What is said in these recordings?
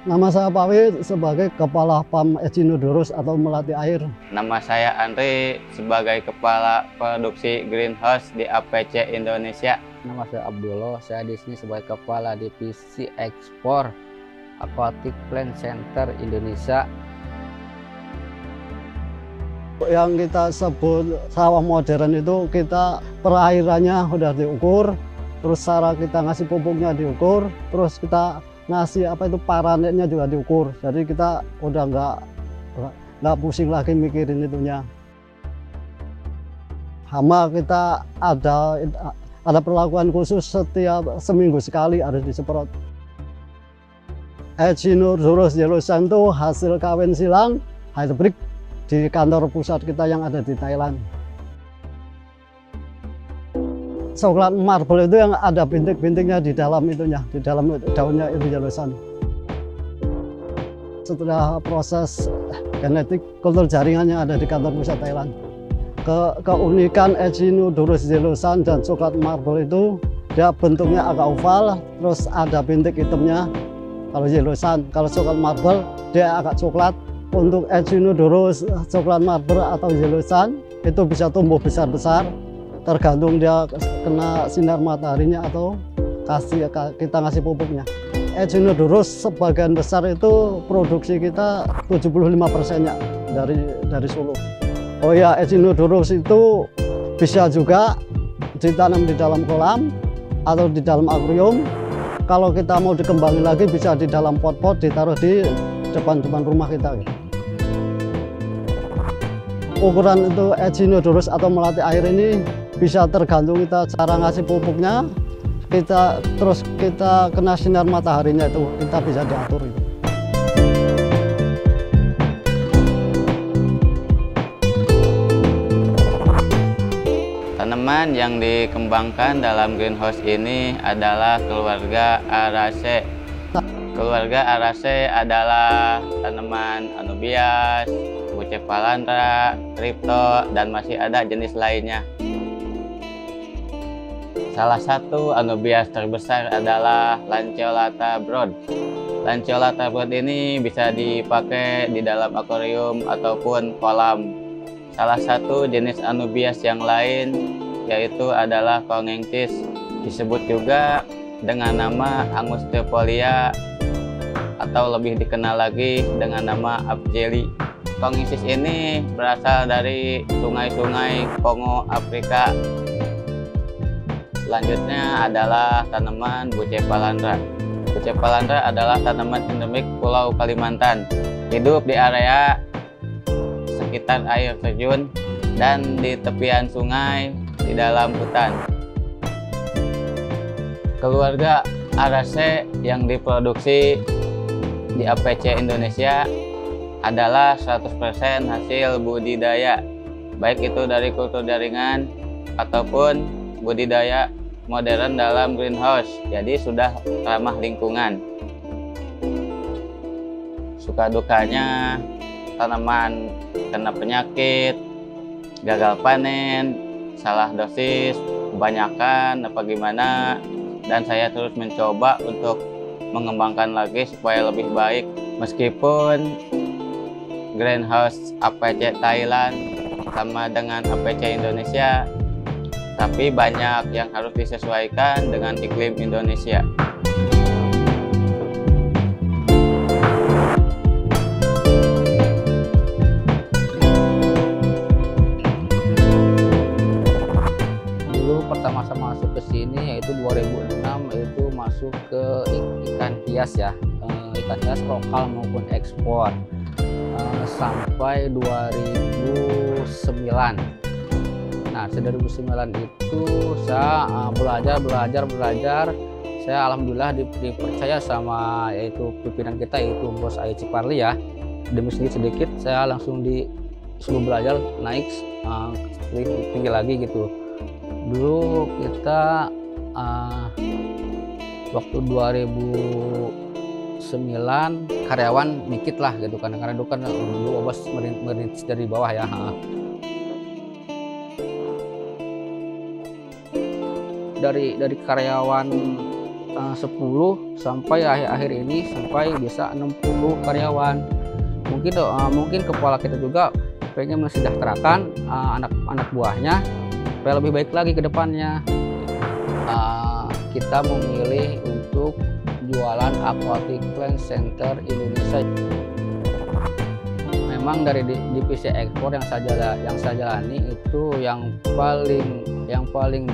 Nama saya Pawi sebagai Kepala PAM Echinodorus atau Melati Air. Nama saya Andri sebagai Kepala Produksi Greenhouse di APC Indonesia. Nama saya Abdullah, saya di sini sebagai Kepala Divisi Ekspor Aquatic Plant Center Indonesia. Yang kita sebut sawah modern itu kita perairannya udah diukur, terus cara kita ngasih pupuknya diukur, terus kita ngasih paranetnya juga diukur. Jadi kita udah nggak pusing lagi mikirin itunya. Hama kita ada perlakuan khusus, setiap seminggu sekali harus disemprot. Echinodorus yellowsan itu hasil kawin silang hybrid di kantor pusat kita yang ada di Thailand. Coklat marble itu yang ada bintik-bintiknya di dalam itunya, di dalam daunnya itu yellowsan. Setelah proses genetik kultur jaringan yang ada di kantor pusat Thailand, keunikan Echinodorus yellowsan dan coklat marble itu dia bentuknya agak oval, terus ada bintik hitamnya. Kalau yellowsan, kalau coklat marble dia agak coklat. Untuk Echinodorus coklat marble atau yellowsan itu bisa tumbuh besar-besar, tergantung dia kena sinar mataharinya atau kita ngasih pupuknya. Echinodorus sebagian besar itu produksi kita 75%-nya dari Solo. Oh ya, Echinodorus itu bisa juga ditanam di dalam kolam atau di dalam akuarium. Kalau kita mau dikembangin lagi bisa di dalam pot-pot, ditaruh di depan rumah kita. Ukuran itu Echinodorus atau Melati Air ini bisa tergantung kita cara ngasih pupuknya, terus kita kena sinar mataharinya itu kita bisa diatur itu. Tanaman yang dikembangkan dalam greenhouse ini adalah keluarga Araceae. Keluarga Araceae adalah tanaman Anubias, Bucephalandra, Crypto, dan masih ada jenis lainnya. Salah satu Anubias terbesar adalah Lanceolata broad. Lanceolata broad ini bisa dipakai di dalam akuarium ataupun kolam. Salah satu jenis Anubias yang lain yaitu adalah Congengsis, disebut juga dengan nama Angustifolia atau lebih dikenal lagi dengan nama Apjeli. Congengsis ini berasal dari sungai-sungai Kongo, Afrika. Selanjutnya adalah tanaman Bucephalandra. Bucephalandra adalah tanaman endemik Pulau Kalimantan, hidup di area sekitar air terjun dan di tepian sungai di dalam hutan. Keluarga Araceae yang diproduksi di APC Indonesia adalah 100% hasil budidaya, baik itu dari kultur jaringan ataupun budidaya modern dalam greenhouse, jadi sudah ramah lingkungan. Suka dukanya tanaman kena penyakit, gagal panen, salah dosis, kebanyakan apa gimana, dan saya terus mencoba untuk mengembangkan lagi supaya lebih baik. Meskipun greenhouse APC Thailand sama dengan APC Indonesia, tapi banyak yang harus disesuaikan dengan iklim Indonesia. Pertama saya masuk ke sini yaitu 2006, yaitu masuk ke ikan hias ya, ikan hias lokal maupun ekspor, sampai 2009. Nah, dari 2009 itu saya belajar. Saya alhamdulillah dipercaya sama yaitu pimpinan kita, yaitu Bos Ayi Ciparli ya. Demi sedikit saya langsung disuruh belajar naik tinggi lagi gitu. Dulu kita waktu 2009 karyawan dikit lah gitu kan, karena dulu kan bos merintis dari bawah ya. Dari karyawan 10 sampai akhir ini sampai bisa 60 karyawan. Mungkin kepala kita juga pengen mensejahterakan anak buahnya supaya lebih baik lagi ke depannya. Kita memilih untuk jualan Aquatic Plant Center Indonesia. Memang dari divisi ekspor yang saya jalani itu yang paling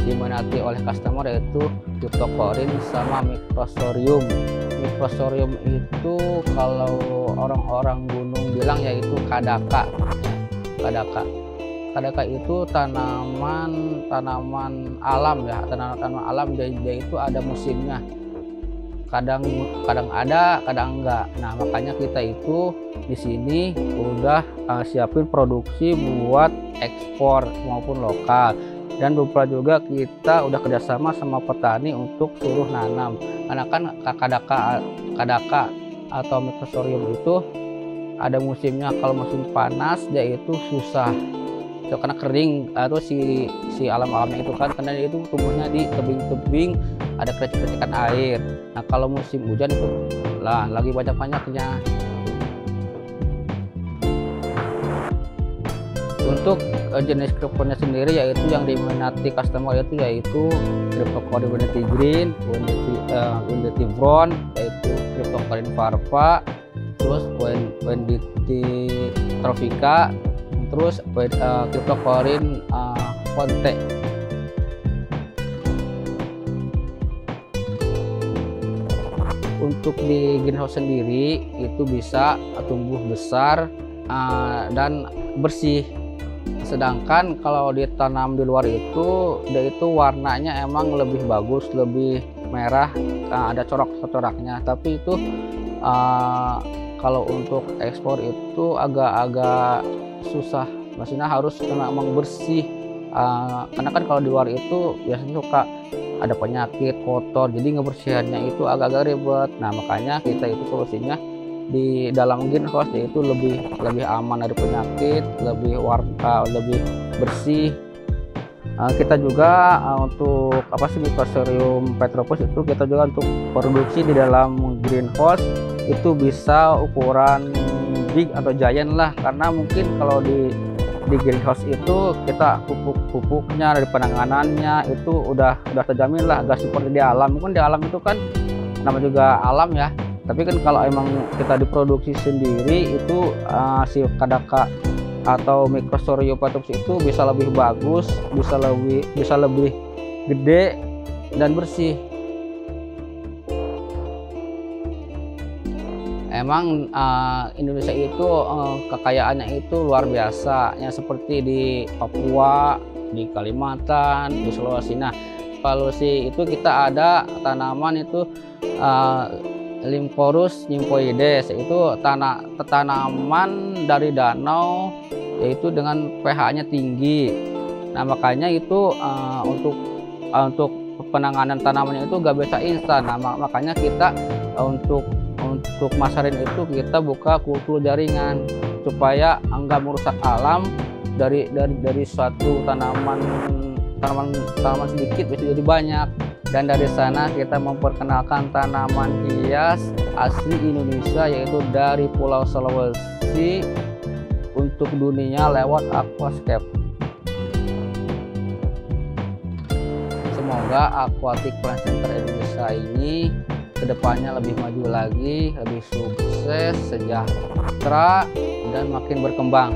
diminati oleh customer yaitu Cryptochlorine sama Microsorium. Microsorium itu kalau orang-orang gunung bilang yaitu kadaka. Kadaka itu tanaman alam ya, tanaman alam dia itu ada musimnya. Kadang ada, kadang enggak. Nah, makanya kita itu di sini udah siapin produksi buat ekspor maupun lokal. Dan lupa juga kita udah kerjasama sama petani untuk suruh nanam. Karena kan kadaka atau Microsorium itu ada musimnya. Kalau musim panas dia itu susah. Itu karena kering atau si alam-alamnya itu kan, karena dia itu tumbuhnya di tebing-tebing ada kericikan air. Nah, kalau musim hujan itu lah lagi banyak-banyaknya. Untuk jenis Cryptonya sendiri yaitu yang diminati customer yaitu Cryptochlorine Wendytty Green, Wendytty Brown, yaitu Cryptochlorine Varpa, terus Wendytty Trophica, terus Cryptochlorine Fonte. Untuk di greenhouse sendiri itu bisa tumbuh besar dan bersih. Sedangkan kalau ditanam di luar itu dia itu warnanya emang lebih bagus, lebih merah, ada corak-coraknya. Tapi itu kalau untuk ekspor itu agak susah, maksudnya harus memang bersih. Karena kan kalau di luar itu biasanya suka ada penyakit, kotor, jadi ngebersihannya itu agak-agak ribet. Nah, makanya kita itu solusinya di dalam greenhouse itu lebih aman dari penyakit, lebih bersih. Kita juga untuk Microsorium Petropus itu kita juga untuk produksi di dalam greenhouse itu bisa ukuran big atau giant lah, karena mungkin kalau di greenhouse itu kita pupuknya dari penanganannya itu udah terjamin lah, agak seperti di alam. Mungkin di alam itu kan nama juga alam ya, tapi kan kalau emang kita diproduksi sendiri itu si kadaka atau Microsorium Petropus itu bisa lebih bagus, bisa lebih gede dan bersih. Emang Indonesia itu kekayaannya itu luar biasa, ya seperti di Papua, di Kalimantan, di Sulawesi. Nah, Sulawesi itu kita ada tanaman itu Lymphourus nymphoides, itu tanaman dari danau, yaitu dengan pH-nya tinggi. Nah, makanya itu untuk penanganan tanamannya itu gak bisa instan. Nah, makanya kita untuk masarin itu kita buka kultur jaringan supaya enggak merusak alam. Dari suatu tanaman sedikit bisa jadi banyak. Dan dari sana kita memperkenalkan tanaman hias asli Indonesia, yaitu dari Pulau Sulawesi untuk dunia lewat aquascape. Semoga Aquatic Plant Center Indonesia ini kedepannya lebih maju lagi, lebih sukses, sejahtera, dan makin berkembang.